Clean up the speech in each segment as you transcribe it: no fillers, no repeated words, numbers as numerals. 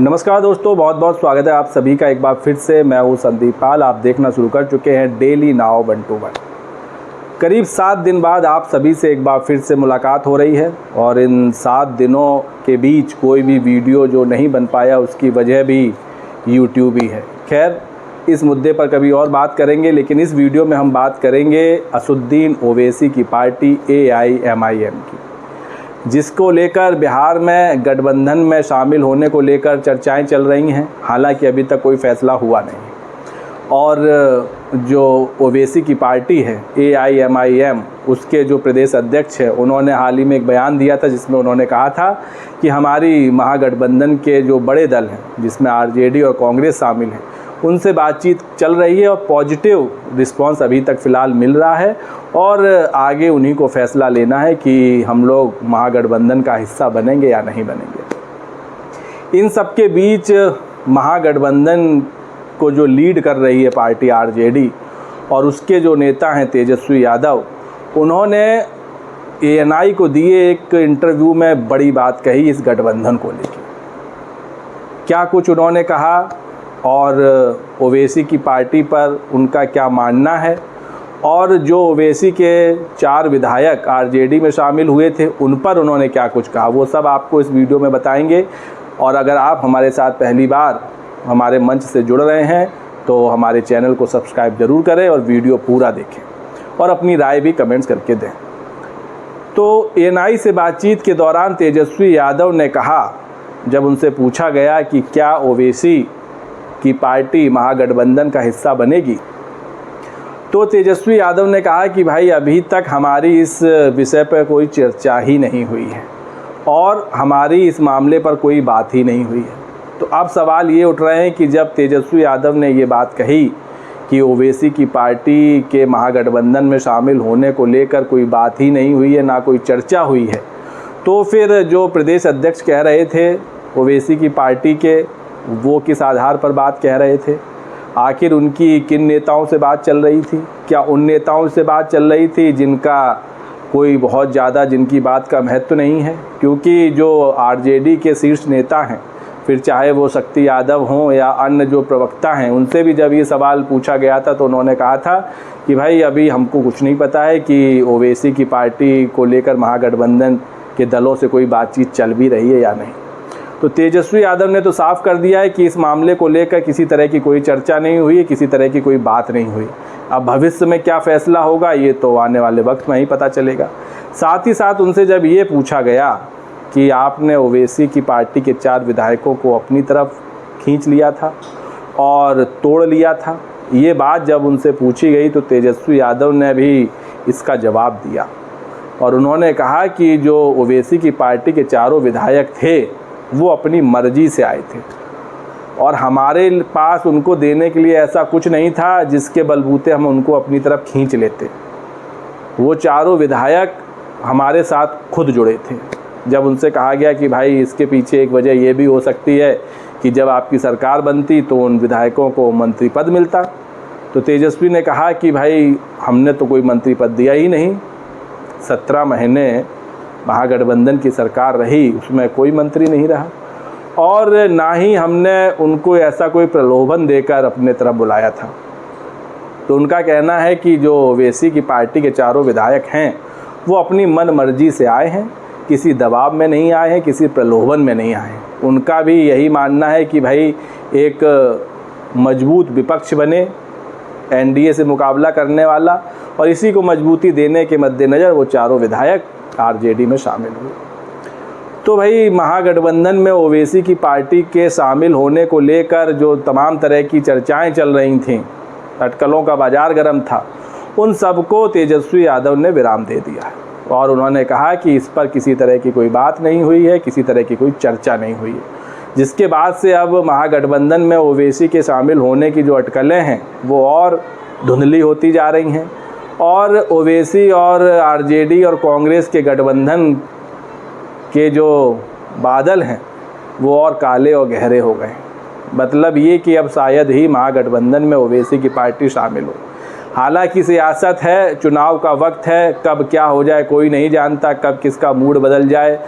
नमस्कार दोस्तों, बहुत बहुत स्वागत है आप सभी का एक बार फिर से। मैं हूँ संदीप पाल। आप देखना शुरू कर चुके हैं डेली नाउ 121। करीब 7 दिन बाद आप सभी से एक बार फिर से मुलाकात हो रही है और इन 7 दिनों के बीच कोई भी वीडियो जो नहीं बन पाया उसकी वजह भी यूट्यूब ही है। खैर, इस मुद्दे पर कभी और बात करेंगे, लेकिन इस वीडियो में हम बात करेंगे असदुद्दीन ओवैसी की पार्टी AIMIM की, जिसको लेकर बिहार में गठबंधन में शामिल होने को लेकर चर्चाएं चल रही हैं। हालांकि अभी तक कोई फैसला हुआ नहीं। और जो ओवैसी की पार्टी है AIMIM, उसके जो प्रदेश अध्यक्ष है, उन्होंने हाल ही में एक बयान दिया था जिसमें उन्होंने कहा था कि हमारी महागठबंधन के जो बड़े दल हैं, जिसमें RJD और कांग्रेस शामिल हैं, उनसे बातचीत चल रही है और पॉजिटिव रिस्पांस अभी तक फ़िलहाल मिल रहा है और आगे उन्हीं को फैसला लेना है कि हम लोग महागठबंधन का हिस्सा बनेंगे या नहीं बनेंगे। इन सब के बीच महागठबंधन को जो लीड कर रही है पार्टी RJD और उसके जो नेता हैं तेजस्वी यादव, उन्होंने ANI को दिए एक इंटरव्यू में बड़ी बात कही इस गठबंधन को लेकर। क्या कुछ उन्होंने कहा और ओवैसी की पार्टी पर उनका क्या मानना है, और जो ओवैसी के 4 विधायक RJD में शामिल हुए थे उन पर उन्होंने क्या कुछ कहा, वो सब आपको इस वीडियो में बताएंगे। और अगर आप हमारे साथ पहली बार हमारे मंच से जुड़ रहे हैं तो हमारे चैनल को सब्सक्राइब ज़रूर करें और वीडियो पूरा देखें और अपनी राय भी कमेंट्स करके दें। तो ANI से बातचीत के दौरान तेजस्वी यादव ने कहा, जब उनसे पूछा गया कि क्या ओवैसी की पार्टी महागठबंधन का हिस्सा बनेगी, तो तेजस्वी यादव ने कहा कि भाई अभी तक हमारी इस विषय पर कोई चर्चा ही नहीं हुई है और हमारी इस मामले पर कोई बात ही नहीं हुई है। तो अब सवाल ये उठ रहे हैं कि जब तेजस्वी यादव ने ये बात कही कि ओवैसी की पार्टी के महागठबंधन में शामिल होने को लेकर कोई बात ही नहीं हुई है, ना कोई चर्चा हुई है, तो फिर जो प्रदेश अध्यक्ष कह रहे थे ओवैसी की पार्टी के, वो किस आधार पर बात कह रहे थे? आखिर उनकी किन नेताओं से बात चल रही थी? क्या उन नेताओं से बात चल रही थी जिनका कोई बहुत ज़्यादा, जिनकी बात का महत्व नहीं है? क्योंकि जो RJD के शीर्ष नेता हैं, फिर चाहे वो शक्ति यादव हों या अन्य जो प्रवक्ता हैं, उनसे भी जब ये सवाल पूछा गया था तो उन्होंने कहा था कि भाई अभी हमको कुछ नहीं पता है कि ओवैसी की पार्टी को लेकर महागठबंधन के दलों से कोई बातचीत चल भी रही है या नहीं। तो तेजस्वी यादव ने तो साफ कर दिया है कि इस मामले को लेकर किसी तरह की कोई चर्चा नहीं हुई, किसी तरह की कोई बात नहीं हुई। अब भविष्य में क्या फैसला होगा ये तो आने वाले वक्त में ही पता चलेगा। साथ ही साथ उनसे जब ये पूछा गया कि आपने ओवैसी की पार्टी के 4 विधायकों को अपनी तरफ खींच लिया था और तोड़ लिया था, ये बात जब उनसे पूछी गई तो तेजस्वी यादव ने भी इसका जवाब दिया और उन्होंने कहा कि जो ओवैसी की पार्टी के 4 विधायक थे वो अपनी मर्जी से आए थे और हमारे पास उनको देने के लिए ऐसा कुछ नहीं था जिसके बलबूते हम उनको अपनी तरफ खींच लेते। वो 4 विधायक हमारे साथ खुद जुड़े थे। जब उनसे कहा गया कि भाई इसके पीछे एक वजह ये भी हो सकती है कि जब आपकी सरकार बनती तो उन विधायकों को मंत्री पद मिलता, तो तेजस्वी ने कहा कि भाई हमने तो कोई मंत्री पद दिया ही नहीं। 17 महीने महागठबंधन की सरकार रही, उसमें कोई मंत्री नहीं रहा और ना ही हमने उनको ऐसा कोई प्रलोभन देकर अपने तरफ बुलाया था। तो उनका कहना है कि जो ओवैसी की पार्टी के 4 विधायक हैं वो अपनी मन मर्जी से आए हैं, किसी दबाव में नहीं आए हैं, किसी प्रलोभन में नहीं आए हैं। उनका भी यही मानना है कि भाई एक मजबूत विपक्ष बने NDA से मुकाबला करने वाला, और इसी को मजबूती देने के मद्देनज़र वो 4 विधायक RJD में शामिल हुए। तो भाई महागठबंधन में ओवैसी की पार्टी के शामिल होने को लेकर जो तमाम तरह की चर्चाएं चल रही थीं, अटकलों का बाजार गर्म था, उन सबको तेजस्वी यादव ने विराम दे दिया और उन्होंने कहा कि इस पर किसी तरह की कोई बात नहीं हुई है, किसी तरह की कोई चर्चा नहीं हुई है। जिसके बाद से अब महागठबंधन में ओवैसी के शामिल होने की जो अटकलें हैं वो और धुंधली होती जा रही हैं और ओवैसी और RJD और कांग्रेस के गठबंधन के जो बादल हैं वो और काले और गहरे हो गए। मतलब ये कि अब शायद ही महागठबंधन में ओवैसी की पार्टी शामिल हो। हालांकि सियासत है, चुनाव का वक्त है, कब क्या हो जाए कोई नहीं जानता, कब किसका मूड बदल जाए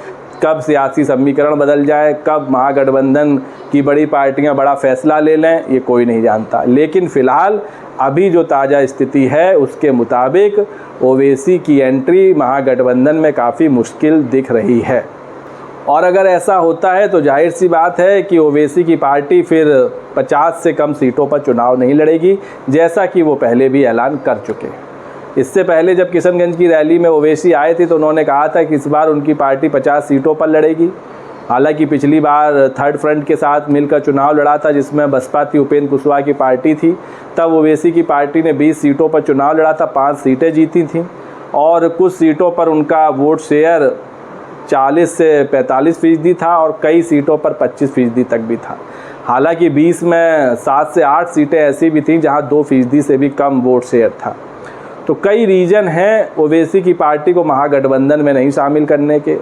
कब सियासी समीकरण बदल जाए, कब महागठबंधन की बड़ी पार्टियां बड़ा फैसला ले लें, ये कोई नहीं जानता। लेकिन फ़िलहाल अभी जो ताज़ा स्थिति है उसके मुताबिक ओवैसी की एंट्री महागठबंधन में काफ़ी मुश्किल दिख रही है। और अगर ऐसा होता है तो जाहिर सी बात है कि ओवैसी की पार्टी फिर 50 से कम सीटों पर चुनाव नहीं लड़ेगी, जैसा कि वो पहले भी ऐलान कर चुके हैं। इससे पहले जब किशनगंज की रैली में ओवैसी आए थे तो उन्होंने कहा था कि इस बार उनकी पार्टी 50 सीटों पर लड़ेगी। हालांकि पिछली बार थर्ड फ्रंट के साथ मिलकर चुनाव लड़ा था, जिसमें बसपा थी, उपेंद्र कुशवाहा की पार्टी थी। तब ओवैसी की पार्टी ने 20 सीटों पर चुनाव लड़ा था, 5 सीटें जीती थीं और कुछ सीटों पर उनका वोट शेयर 40 से 45% था और कई सीटों पर 25% तक भी था। हालांकि 20 में 7 से 8 सीटें ऐसी भी थीं जहां 2% से भी कम वोट शेयर था। तो कई रीजन हैं ओवैसी की पार्टी को महागठबंधन में नहीं शामिल करने के,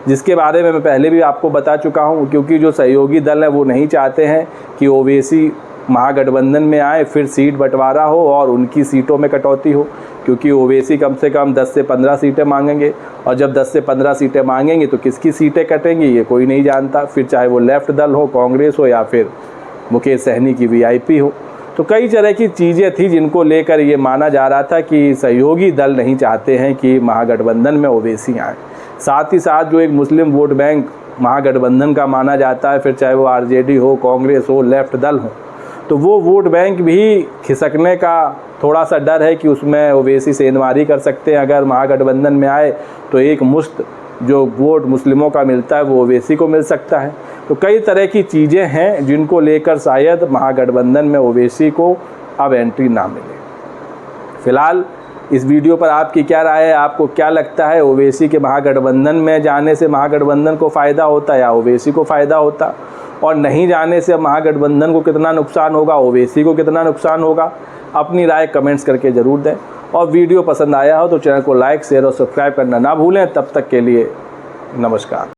जिसके बारे में मैं पहले भी आपको बता चुका हूं, क्योंकि जो सहयोगी दल हैं वो नहीं चाहते हैं कि ओवैसी महागठबंधन में आए, फिर सीट बंटवारा हो और उनकी सीटों में कटौती हो, क्योंकि ओवैसी कम से कम 10 से 15 सीटें मांगेंगे और जब 10 से 15 सीटें मांगेंगे तो किसकी सीटें कटेंगी ये कोई नहीं जानता, फिर चाहे वो लेफ्ट दल हो, कांग्रेस हो या फिर मुकेश सहनी की वीआईपी हो। तो कई तरह की चीज़ें थी जिनको लेकर ये माना जा रहा था कि सहयोगी दल नहीं चाहते हैं कि महागठबंधन में ओवैसी आए। साथ ही साथ जो एक मुस्लिम वोट बैंक महागठबंधन का माना जाता है, फिर चाहे वो आरजेडी हो, कांग्रेस हो, लेफ्ट दल हो, तो वो वोट बैंक भी खिसकने का थोड़ा सा डर है कि उसमें ओवैसी सेंधमारी कर सकते हैं। अगर महागठबंधन में आए तो एक मुश्त जो वोट मुस्लिमों का मिलता है वो ओवैसी को मिल सकता है। तो कई तरह की चीज़ें हैं जिनको लेकर शायद महागठबंधन में ओवैसी को अब एंट्री ना मिले। फ़िलहाल इस वीडियो पर आपकी क्या राय है? आपको क्या लगता है ओवैसी के महागठबंधन में जाने से महागठबंधन को फ़ायदा होता या ओवैसी को फ़ायदा होता? और नहीं जाने से महागठबंधन को कितना नुकसान होगा, ओवैसी को कितना नुकसान होगा? अपनी राय कमेंट्स करके ज़रूर दें। और वीडियो पसंद आया हो तो चैनल को लाइक, शेयर और सब्सक्राइब करना ना भूलें। तब तक के लिए नमस्कार।